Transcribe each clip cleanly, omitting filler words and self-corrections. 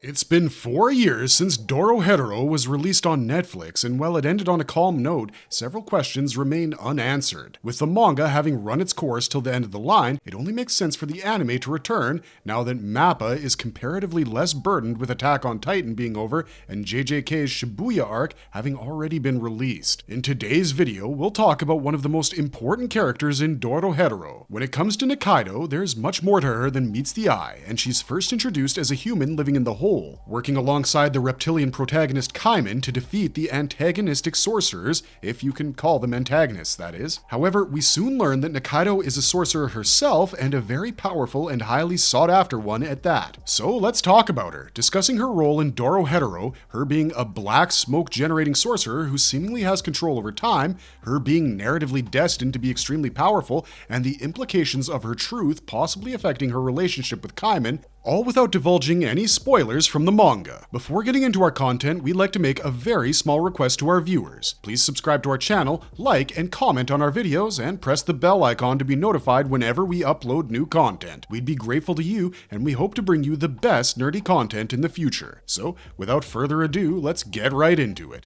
It's been 4 years since Dorohedoro was released on Netflix, and while it ended on a calm note, several questions remain unanswered. With the manga having run its course till the end of the line, it only makes sense for the anime to return now that MAPPA is comparatively less burdened with Attack on Titan being over and JJK's Shibuya arc having already been released. In today's video, we'll talk about one of the most important characters in Dorohedoro. When it comes to Nikaido, there's much more to her than meets the eye, and she's first introduced as a human living in the hole, working alongside the reptilian protagonist Kaiman to defeat the antagonistic sorcerers, if you can call them antagonists, that is. However, we soon learn that Nikaido is a sorcerer herself, and a very powerful and highly sought after one at that. So let's talk about her, discussing her role in Dorohedoro, her being a black smoke generating sorcerer who seemingly has control over time, her being narratively destined to be extremely powerful, and the implications of her truth possibly affecting her relationship with Kaiman, all without divulging any spoilers from the manga. Before getting into our content, we'd like to make a very small request to our viewers. Please subscribe to our channel, like and comment on our videos, and press the bell icon to be notified whenever we upload new content. We'd be grateful to you, and we hope to bring you the best nerdy content in the future. So, without further ado, let's get right into it.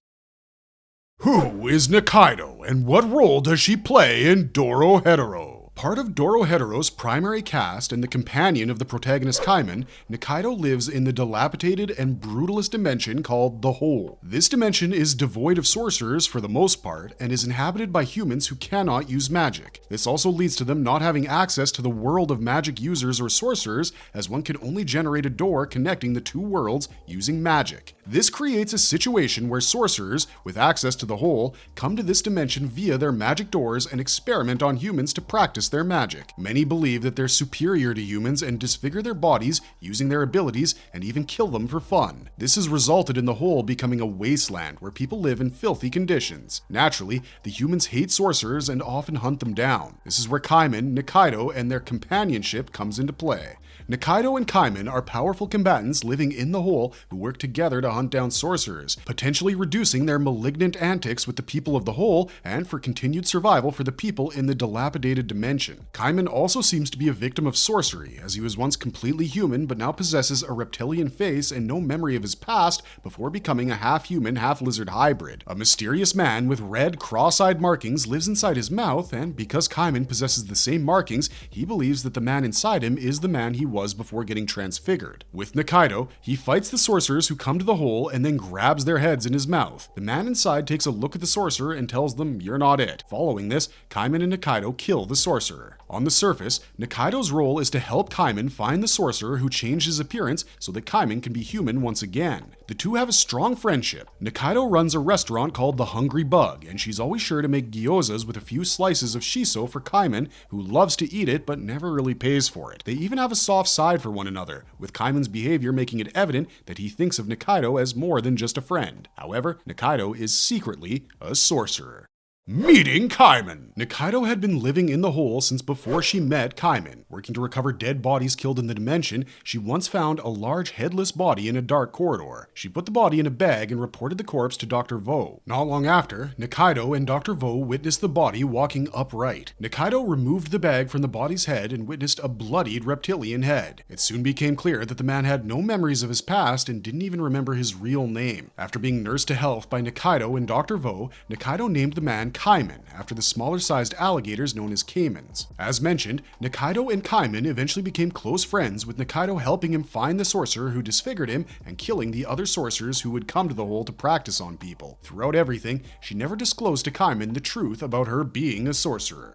Who is Nikaido, and what role does she play in Dorohedoro? Part of Dorohedoro's primary cast and the companion of the protagonist Kaiman, Nikaido lives in the dilapidated and brutalist dimension called the Hole. This dimension is devoid of sorcerers for the most part, and is inhabited by humans who cannot use magic. This also leads to them not having access to the world of magic users or sorcerers, as one can only generate a door connecting the two worlds using magic. This creates a situation where sorcerers, with access to the Hole, come to this dimension via their magic doors and experiment on humans to practice their magic. Many believe that they're superior to humans and disfigure their bodies using their abilities and even kill them for fun. This has resulted in the Hole becoming a wasteland where people live in filthy conditions. Naturally, the humans hate sorcerers and often hunt them down. This is where Kaiman, Nikaido, and their companionship comes into play. Nikaido and Kaiman are powerful combatants living in the Hole who work together to hunt down sorcerers, potentially reducing their malignant antics with the people of the Hole and for continued survival for the people in the dilapidated dimension. Kaiman also seems to be a victim of sorcery, as he was once completely human but now possesses a reptilian face and no memory of his past before becoming a half-human, half-lizard hybrid. A mysterious man with red, cross-eyed markings lives inside his mouth, and because Kaiman possesses the same markings, he believes that the man inside him is the man he was before getting transfigured. With Nikaido, he fights the sorcerers who come to the Hole and then grabs their heads in his mouth. The man inside takes a look at the sorcerer and tells them, "You're not it." Following this, Kaiman and Nikaido kill the sorcerer. On the surface, Nikaido's role is to help Kaiman find the sorcerer who changed his appearance so that Kaiman can be human once again. The two have a strong friendship. Nikaido runs a restaurant called the Hungry Bug, and she's always sure to make gyozas with a few slices of shiso for Kaiman, who loves to eat it but never really pays for it. They even have a soft side for one another, with Kaiman's behavior making it evident that he thinks of Nikaido as more than just a friend. However, Nikaido is secretly a sorcerer. Meeting Kaiman! Nikaido had been living in the Hole since before she met Kaiman. Working to recover dead bodies killed in the dimension, she once found a large headless body in a dark corridor. She put the body in a bag and reported the corpse to Dr. Vo. Not long after, Nikaido and Dr. Vo witnessed the body walking upright. Nikaido removed the bag from the body's head and witnessed a bloodied reptilian head. It soon became clear that the man had no memories of his past and didn't even remember his real name. After being nursed to health by Nikaido and Dr. Vo, Nikaido named the man Kaiman, after the smaller-sized alligators known as caimans. As mentioned, Nikaido and Kaiman eventually became close friends, with Nikaido helping him find the sorcerer who disfigured him and killing the other sorcerers who would come to the Hole to practice on people. Throughout everything, she never disclosed to Kaiman the truth about her being a sorcerer.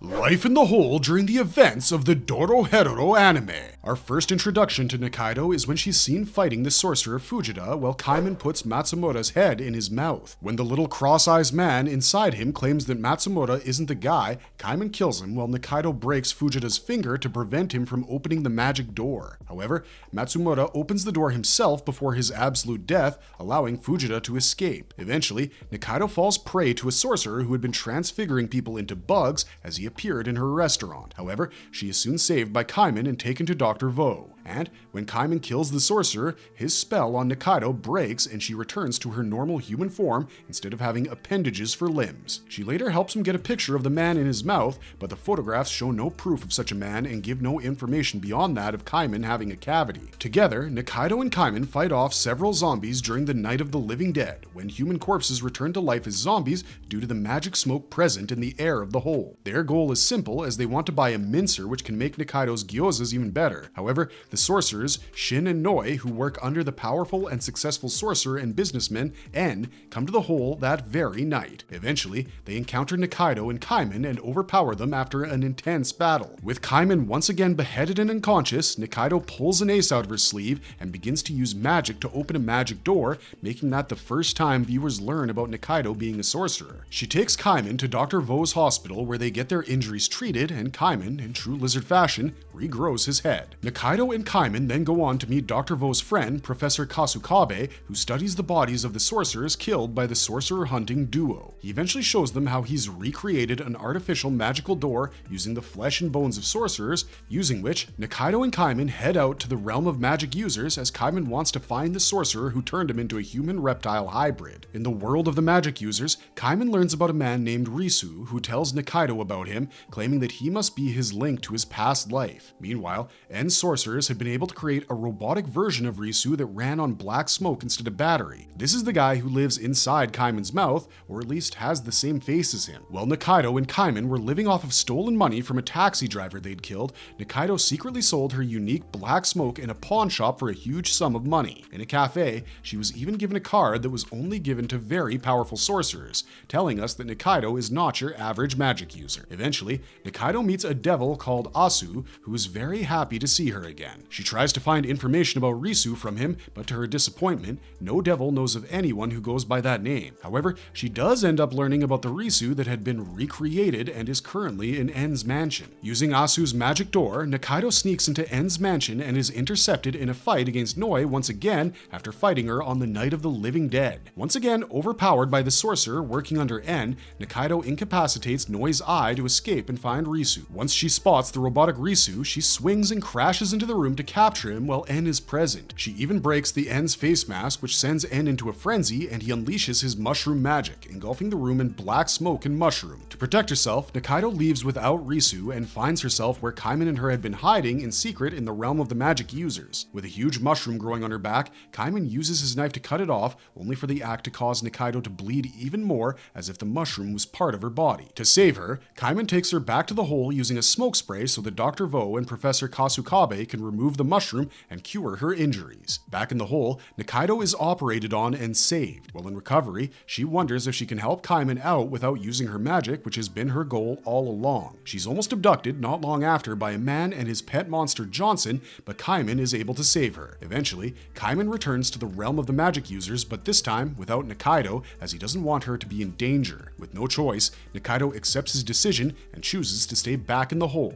Life in the Hole during the events of the Dorohedoro anime. Our first introduction to Nikaido is when she's seen fighting the sorcerer Fujita while Kaiman puts Matsumoto's head in his mouth. When the little cross-eyed man inside him claims that Matsumoto isn't the guy, Kaiman kills him while Nikaido breaks Fujita's finger to prevent him from opening the magic door. However, Matsumoto opens the door himself before his absolute death, allowing Fujita to escape. Eventually, Nikaido falls prey to a sorcerer who had been transfiguring people into bugs as he appeared in her restaurant. However, she is soon saved by Kaiman and taken to Dr. Vo. And when Kaiman kills the sorcerer, his spell on Nikaido breaks and she returns to her normal human form instead of having appendages for limbs. She later helps him get a picture of the man in his mouth, but the photographs show no proof of such a man and give no information beyond that of Kaiman having a cavity. Together, Nikaido and Kaiman fight off several zombies during the Night of the Living Dead, when human corpses return to life as zombies due to the magic smoke present in the air of the hole. Their goal is simple, as they want to buy a mincer which can make Nikaido's gyozas even better. However, the sorcerers, Shin and Noi, who work under the powerful and successful sorcerer and businessman En, come to the hole that very night. Eventually, they encounter Nikaido and Kaiman and overpower them after an intense battle. With Kaiman once again beheaded and unconscious, Nikaido pulls an ace out of her sleeve and begins to use magic to open a magic door, making that the first time viewers learn about Nikaido being a sorcerer. She takes Kaiman to Dr. Vo's hospital where they get their injuries treated, and Kaiman, in true lizard fashion, regrows his head. Nikaido and Kaiman then go on to meet Dr. Vo's friend, Professor Kasukabe, who studies the bodies of the sorcerers killed by the sorcerer hunting duo. He eventually shows them how he's recreated an artificial magical door using the flesh and bones of sorcerers, using which Nikaido and Kaiman head out to the realm of magic users as Kaiman wants to find the sorcerer who turned him into a human-reptile hybrid. In the world of the magic users, Kaiman learns about a man named Risu who tells Nikaido about him, claiming that he must be his link to his past life. Meanwhile, En's sorcerers had been able to create a robotic version of Risu that ran on black smoke instead of battery. This is the guy who lives inside Kaiman's mouth, or at least has the same face as him. While Nikaido and Kaiman were living off of stolen money from a taxi driver they'd killed, Nikaido secretly sold her unique black smoke in a pawn shop for a huge sum of money. In a cafe, she was even given a card that was only given to very powerful sorcerers, telling us that Nikaido is not your average magic user. Eventually, Nikaido meets a devil called Asu, who is very happy to see her again. She tries to find information about Risu from him, but to her disappointment, no devil knows of anyone who goes by that name. However, she does end up learning about the Risu that had been recreated and is currently in En's mansion. Using Asu's magic door, Nikaido sneaks into En's mansion and is intercepted in a fight against Noi once again after fighting her on the Night of the Living Dead. Once again overpowered by the sorcerer working under En, Nikaido incapacitates Noi's eye to escape and find Risu. Once she spots the robotic Risu, she swings and crashes into the room to capture him while En is present. She even breaks the En's face mask, which sends En into a frenzy, and he unleashes his mushroom magic, engulfing the room in black smoke and mushroom. To protect herself, Nikaido leaves without Risu and finds herself where Kaiman and her had been hiding in secret in the realm of the magic users. With a huge mushroom growing on her back, Kaiman uses his knife to cut it off, only for the act to cause Nikaido to bleed even more, as if the mushroom was part of her body. To save her, Kaiman takes her back to the hole using a smoke spray so that Dr. Vo and Professor Kasukabe can remove the mushroom and cure her injuries. Back in the hole, Nikaido is operated on and saved. While in recovery, she wonders if she can help Kaiman out without using her magic, which has been her goal all along. She's almost abducted not long after by a man and his pet monster Johnson, but Kaiman is able to save her. Eventually, Kaiman returns to the realm of the magic users, but this time without Nikaido, as he doesn't want her to be in danger. With no choice, Nikaido accepts his decision and chooses to stay back in the hole.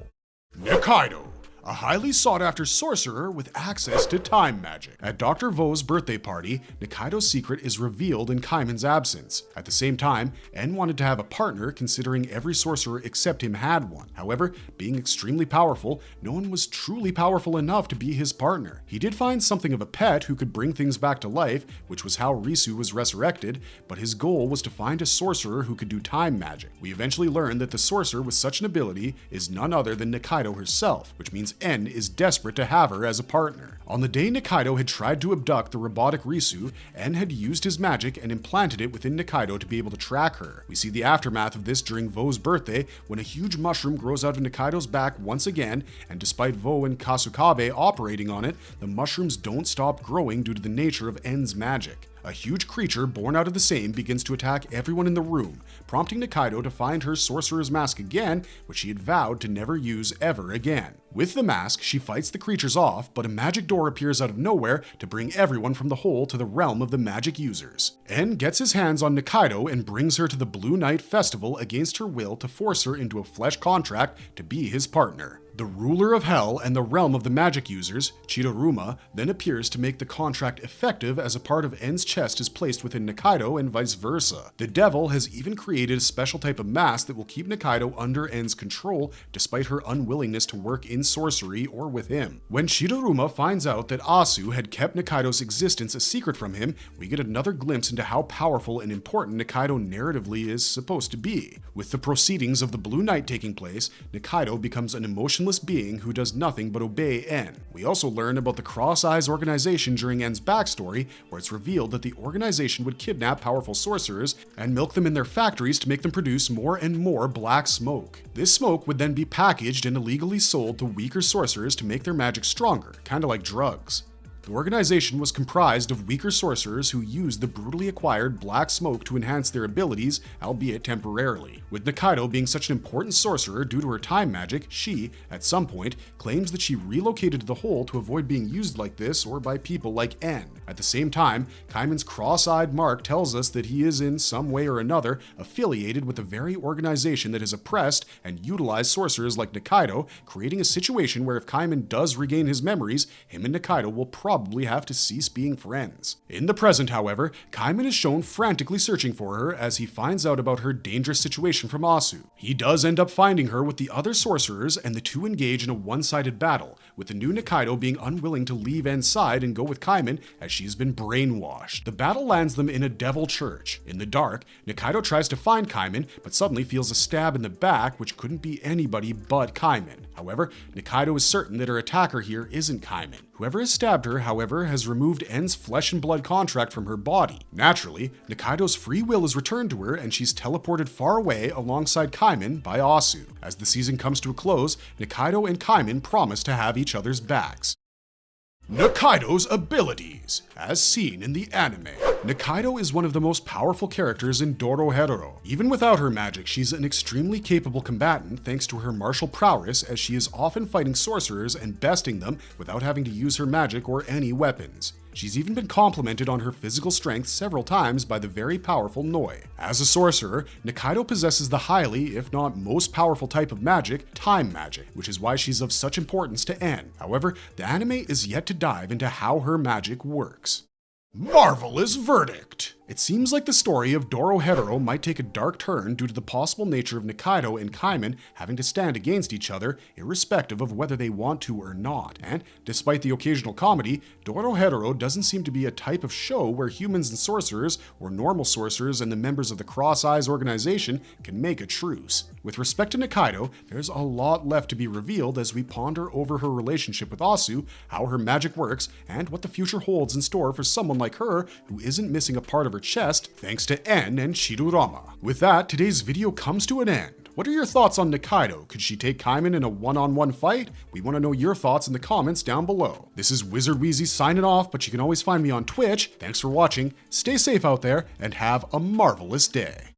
Nikaido, a highly sought-after sorcerer with access to time magic. At Dr. Vo's birthday party, Nikaido's secret is revealed in Kaiman's absence. At the same time, En wanted to have a partner, considering every sorcerer except him had one. However, being extremely powerful, no one was truly powerful enough to be his partner. He did find something of a pet who could bring things back to life, which was how Risu was resurrected, but his goal was to find a sorcerer who could do time magic. We eventually learn that the sorcerer with such an ability is none other than Nikaido herself, which means En is desperate to have her as a partner. On the day Nikaido had tried to abduct the robotic Risu, En had used his magic and implanted it within Nikaido to be able to track her. We see the aftermath of this during Vo's birthday, when a huge mushroom grows out of Nikaido's back once again, and despite Vo and Kasukabe operating on it, the mushrooms don't stop growing due to the nature of En's magic. A huge creature born out of the same begins to attack everyone in the room, prompting Nikaido to find her sorcerer's mask again, which she had vowed to never use ever again. With the mask, she fights the creatures off, but a magic door appears out of nowhere to bring everyone from the hole to the realm of the magic users. En gets his hands on Nikaido and brings her to the Blue Night Festival against her will to force her into a flesh contract to be his partner. The ruler of hell and the realm of the magic users, Chidoruma, then appears to make the contract effective as a part of En's chest is placed within Nikaido and vice versa. The devil has even created a special type of mask that will keep Nikaido under En's control despite her unwillingness to work in sorcery or with him. When Chidoruma finds out that Asu had kept Nikaido's existence a secret from him, we get another glimpse into how powerful and important Nikaido narratively is supposed to be. With the proceedings of the Blue Night taking place, Nikaido becomes an emotionless being who does nothing but obey En. We also learn about the Cross Eyes organization during En's backstory, where it's revealed that the organization would kidnap powerful sorcerers and milk them in their factories to make them produce more and more black smoke. This smoke would then be packaged and illegally sold to weaker sorcerers to make their magic stronger, kinda like drugs. The organization was comprised of weaker sorcerers who used the brutally acquired black smoke to enhance their abilities, albeit temporarily. With Nikaido being such an important sorcerer due to her time magic, she, at some point, claims that she relocated to the hole to avoid being used like this or by people like En. At the same time, Kaiman's cross-eyed mark tells us that he is in some way or another affiliated with the very organization that has oppressed and utilized sorcerers like Nikaido, creating a situation where if Kaiman does regain his memories, him and Nikaido will probably have to cease being friends. In the present, however, Kaiman is shown frantically searching for her as he finds out about her dangerous situation from Asu. He does end up finding her with the other sorcerers, and the two engage in a one-sided battle, with the new Nikaido being unwilling to leave En's side and go with Kaiman as she's been brainwashed. The battle lands them in a devil church. In the dark, Nikaido tries to find Kaiman, but suddenly feels a stab in the back, which couldn't be anybody but Kaiman. However, Nikaido is certain that her attacker here isn't Kaiman. Whoever has stabbed her, however, has removed En's flesh and blood contract from her body. Naturally, Nikaido's free will is returned to her and she's teleported far away alongside Kaiman by Asu. As the season comes to a close, Nikaido and Kaiman promise to have each other's backs. Nikaido's abilities, as seen in the anime. Nikaido is one of the most powerful characters in Dorohedoro. Even without her magic, she's an extremely capable combatant thanks to her martial prowess, as she is often fighting sorcerers and besting them without having to use her magic or any weapons. She's even been complimented on her physical strength several times by the very powerful Noi. As a sorcerer, Nikaido possesses the highly, if not most powerful type of magic, time magic, which is why she's of such importance to En. However, the anime is yet to dive into how her magic works. Marvelous verdict! It seems like the story of Dorohedoro might take a dark turn due to the possible nature of Nikaido and Kaiman having to stand against each other, irrespective of whether they want to or not. And despite the occasional comedy, Dorohedoro doesn't seem to be a type of show where humans and sorcerers, or normal sorcerers and the members of the Cross Eyes organization, can make a truce. With respect to Nikaido, there's a lot left to be revealed as we ponder over her relationship with Asu, how her magic works, and what the future holds in store for someone like her who isn't missing a part of her chest thanks to En and Chidoruma. With that, today's video comes to an end. What are your thoughts on Nikaido? Could she take Kaiman in a one-on-one fight? We want to know your thoughts in the comments down below. This is Wizard Wheezy signing off, but you can always find me on Twitch. Thanks for watching, stay safe out there, and have a marvelous day.